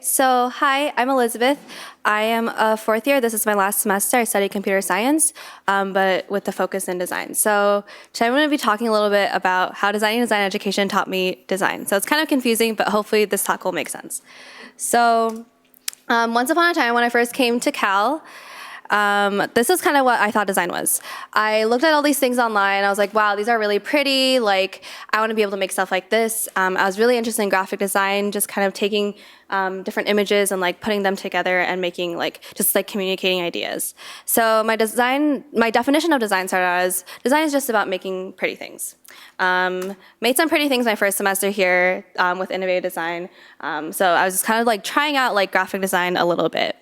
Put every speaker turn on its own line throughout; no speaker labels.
So hi, I'm Elizabeth. I am a fourth year. This is my last semester. I study computer science, but with the focus in design. So today I'm going to be talking a little bit about how designing design education taught me design. So it's kind of confusing, but hopefully this talk will make sense. So once upon a time when I first came to Cal, this is kind of what I thought design was. I looked at all these things online. I was like, wow, these are really pretty. Like, I want to be able to make stuff like this. I was really interested in graphic design, just kind of taking different images and like putting them together and making just communicating ideas. So my definition of design started out as design is just about making pretty things. Made some pretty things my first semester here with innovative design. So I was just kind of like trying out like graphic design a little bit.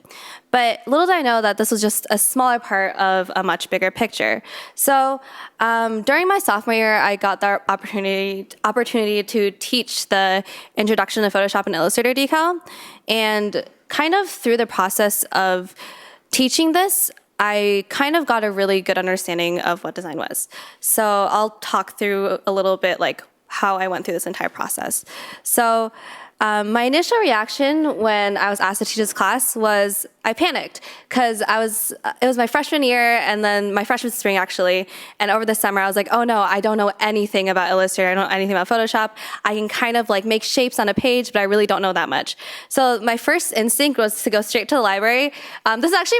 But little did I know that this was just a smaller part of a much bigger picture. So during my sophomore year, I got the opportunity to teach the introduction to Photoshop and Illustrator decal. And kind of through the process of teaching this, I kind of got a really good understanding of what design was. So I'll talk through a little bit like how I went through this entire process. So my initial reaction when I was asked to teach this class was I panicked because it was my freshman year and then my freshman spring actually, and over the summer I was like, oh no, I don't know anything about Illustrator, I don't know anything about Photoshop. I can kind of like make shapes on a page, but I really don't know that much. So my first instinct was to go straight to the library. This is actually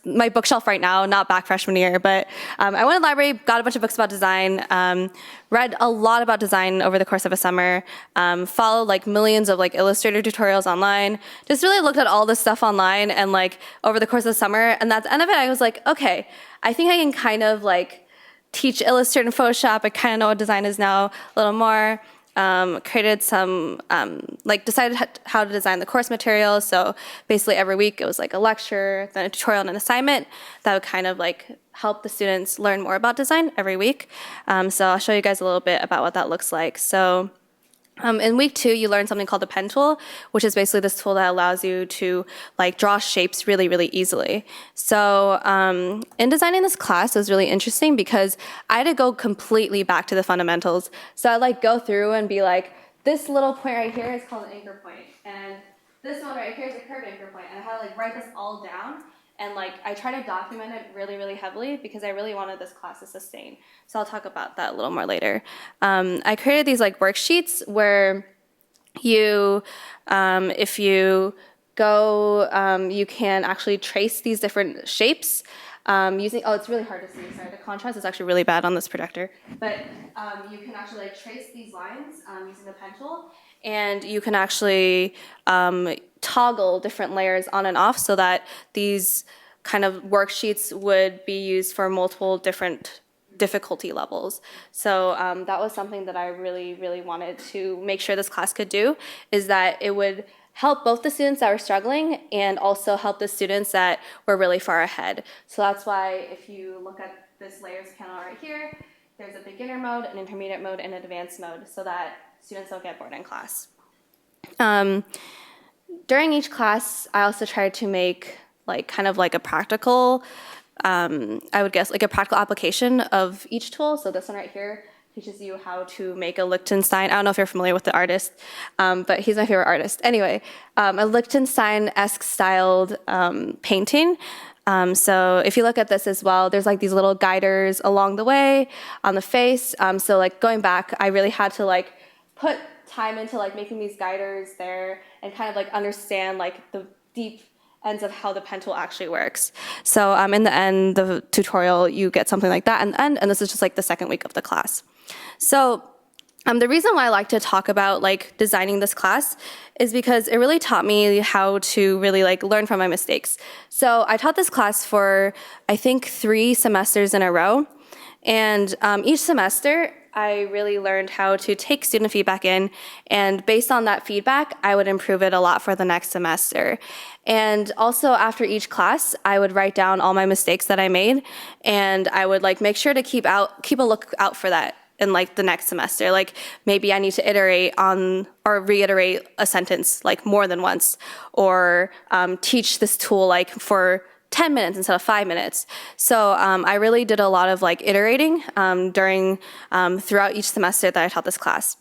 my bookshelf right now, not back freshman year, but I went to the library, got a bunch of books about design, read a lot about design over the course of a summer, followed like millions of like Illustrator tutorials online, just really looked at all this stuff online and like over the course of the summer, and at the end of it I was like, okay, I think I can kind of like teach Illustrator and Photoshop. I kind of know what design is now a little more. Created some, decided how to design the course materials. So basically every week it was like a lecture, then a tutorial and an assignment that would kind of like help the students learn more about design every week. So I'll show you guys a little bit about what that looks like. So in week 2, you learn something called the pen tool, which is basically this tool that allows you to like draw shapes really, really easily. So in designing this class, it was really interesting because I had to go completely back to the fundamentals. So I'd like go through and be like, this little point right here is called an anchor point, and this one right here is a curved anchor point, and I had to like write this all down. And like I try to document it really, really heavily because I really wanted this class to sustain. So I'll talk about that a little more later. I created these like worksheets where you, if you go, you can actually trace these different shapes using, it's really hard to see, sorry, the contrast is actually really bad on this projector. But you can actually like trace these lines using the pen tool, and you can actually toggle different layers on and off so that these kind of worksheets would be used for multiple different difficulty levels. So that was something that I really, really wanted to make sure this class could do, is that it would help both the students that were struggling and also help the students that were really far ahead. So that's why if you look at this layers panel right here, there's a beginner mode, an intermediate mode, and an advanced mode so that students don't get bored in class. During each class, I also tried to make kind of like a practical, I would guess like a practical application of each tool. So this one right here teaches you how to make a Liechtenstein. I don't know if you're familiar with the artist, but he's my favorite artist. Anyway, a Liechtenstein-esque styled painting. So if you look at this as well, there's like these little guiders along the way on the face. So like going back, I really had to like put time into like making these guiders there and kind of like understand like the deep ends of how the pen tool actually works. So in the end, the tutorial, you get something like that in the end, and this is just like the second week of the class. So the reason why I like to talk about like designing this class is because it really taught me how to really like learn from my mistakes. So I taught this class for I think 3 semesters in a row, and each semester I really learned how to take student feedback in, and based on that feedback, I would improve it a lot for the next semester. And also after each class, I would write down all my mistakes that I made, and I would like make sure to keep a lookout for that in like the next semester. Like maybe I need to iterate on or reiterate a sentence like more than once, or teach this tool like for 10 minutes instead of 5 minutes. So I really did a lot of like iterating throughout each semester that I taught this class.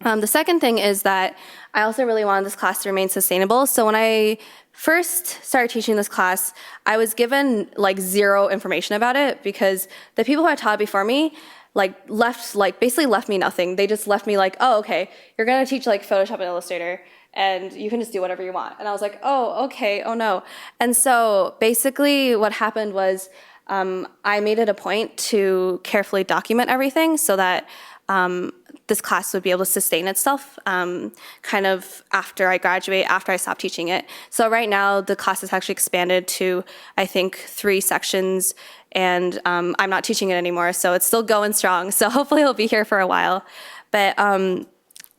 The second thing is that I also really wanted this class to remain sustainable. So when I first started teaching this class, I was given like zero information about it because the people who had taught before me basically left me nothing. They just left me like, oh, okay, you're gonna teach like Photoshop and Illustrator and you can just do whatever you want. And I was like, oh, okay, oh no. And so basically what happened was I made it a point to carefully document everything so that this class would be able to sustain itself kind of after I graduate, after I stop teaching it. So right now, the class has actually expanded to, I think, 3 sections, and I'm not teaching it anymore, so it's still going strong. So hopefully it'll be here for a while. But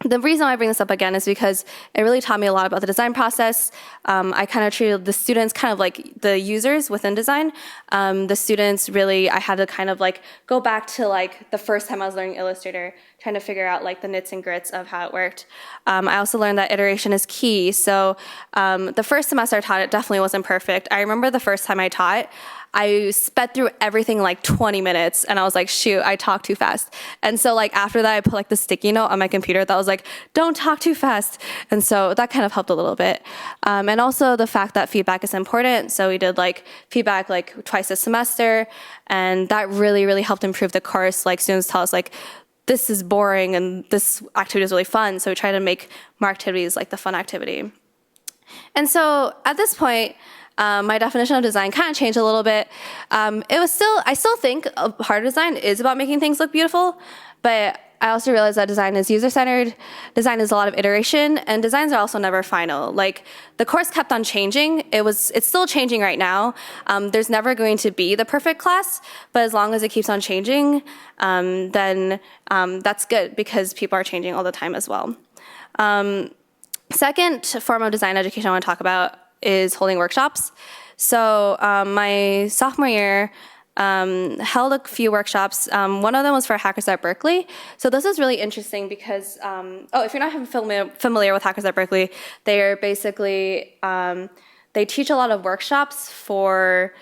the reason why I bring this up again is because it really taught me a lot about the design process. I kind of treated the students kind of like the users within design. The students really, I had to kind of like go back to like the first time I was learning Illustrator, trying to figure out like the nits and grits of how it worked. I also learned that iteration is key. So the first semester I taught, it definitely wasn't perfect. I remember the first time I taught, I sped through everything in like 20 minutes and I was like, shoot, I talk too fast. And so like after that, I put like the sticky note on my computer that was like, don't talk too fast. And so that kind of helped a little bit. And also the fact that feedback is important. So we did like feedback like twice a semester, and that really, really helped improve the course. Like students tell us like, this is boring and this activity is really fun. So we try to make more activities like the fun activity. And so at this point, my definition of design kind of changed a little bit. I still think hard design is about making things look beautiful, but I also realized that design is user-centered, design is a lot of iteration, and designs are also never final. Like, the course kept on changing. It's still changing right now. There's never going to be the perfect class, but as long as it keeps on changing, then that's good because people are changing all the time as well. Second form of design education I want to talk about is holding workshops. So my sophomore year, held a few workshops. One of them was for Hackers at Berkeley. So this is really interesting because, if you're not familiar with Hackers at Berkeley, they are basically, they teach a lot of workshops for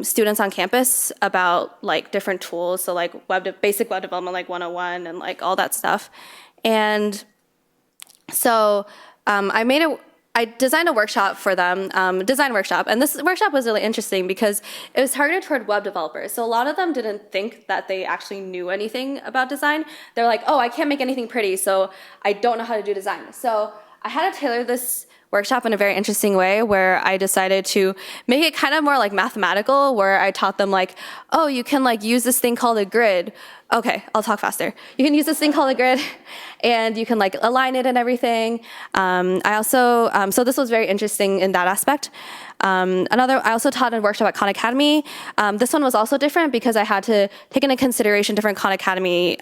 students on campus about like different tools. So like basic web development, like 101 and like all that stuff. And so I designed a workshop for them, design workshop, and this workshop was really interesting because it was targeted toward web developers. So a lot of them didn't think that they actually knew anything about design. They're like, oh, I can't make anything pretty, so I don't know how to do design. So I had to tailor this workshop in a very interesting way where I decided to make it kind of more like mathematical, where I taught them like, oh, you can like use this thing called a grid. Okay, I'll talk faster. You can use this thing called a grid and you can like align it and everything. I also, so this was very interesting in that aspect. I also taught a workshop at Khan Academy. This one was also different because I had to take into consideration different Khan Academy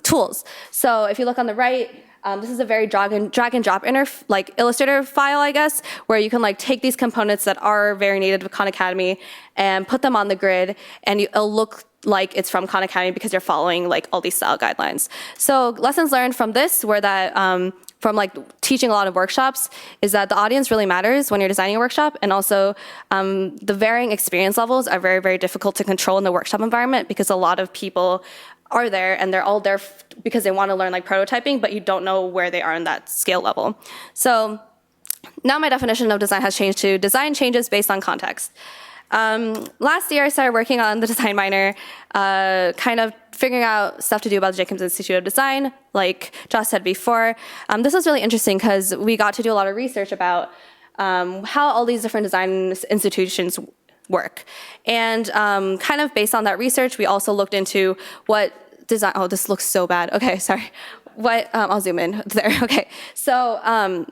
tools. So if you look on the right, this is a very drag and drop Illustrator file, I guess, where you can like take these components that are very native to Khan Academy and put them on the grid, and it'll look like it's from Khan Academy because you're following like all these style guidelines. So lessons learned from this were that from like teaching a lot of workshops is that the audience really matters when you're designing a workshop, and also the varying experience levels are very, very difficult to control in the workshop environment because a lot of people are there and they're all there because they want to learn like prototyping, but you don't know where they are in that scale level. So now my definition of design has changed to design changes based on context. Last year I started working on the design minor, kind of figuring out stuff to do about the Jacobs Institute of Design, like Josh said before. This was really interesting because we got to do a lot of research about how all these different design institutions work. And kind of based on that research, we also looked into what design, oh, this looks so bad. Okay, sorry. I'll zoom in there. Okay, so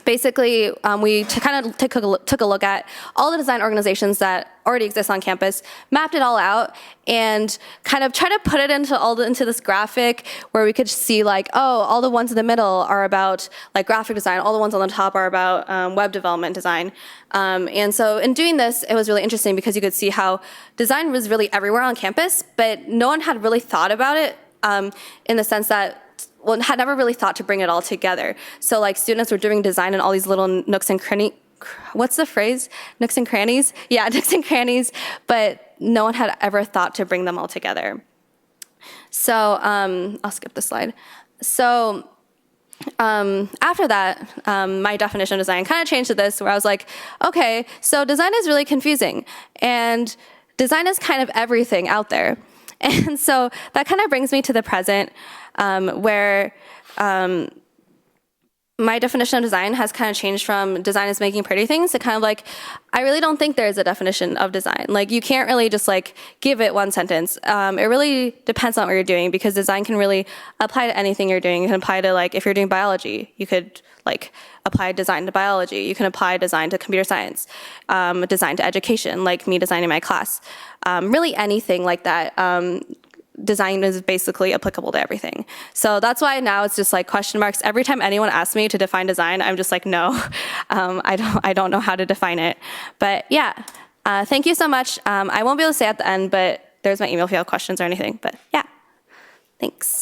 basically, we kind of took a look at all the design organizations that already exist on campus, mapped it all out, and kind of tried to put it into this graphic where we could see like, oh, all the ones in the middle are about like graphic design, all the ones on the top are about web development design. And so in doing this, it was really interesting because you could see how design was really everywhere on campus, but no one had really thought about it in the sense that had never really thought to bring it all together. So like students were doing design in all these little nooks and crannies. What's the phrase? Nooks and crannies? Yeah, nooks and crannies, but no one had ever thought to bring them all together. So I'll skip this slide. So after that, my definition of design kind of changed to this, where I was like, okay, so design is really confusing, and design is kind of everything out there. And so that kind of brings me to the present, where my definition of design has kind of changed from design is making pretty things to kind of like, I really don't think there's a definition of design. Like, you can't really just like give it one sentence. It really depends on what you're doing, because design can really apply to anything you're doing. You can apply to, like, if you're doing biology, you could like apply design to biology. You can apply design to computer science, design to education, like me designing my class. Really anything like that. Design is basically applicable to everything. So that's why now it's just like question marks. Every time anyone asks me to define design, I'm just like, no, I don't know how to define it. But yeah, thank you so much. I won't be able to say at the end, but there's my email if you have questions or anything. But yeah, thanks.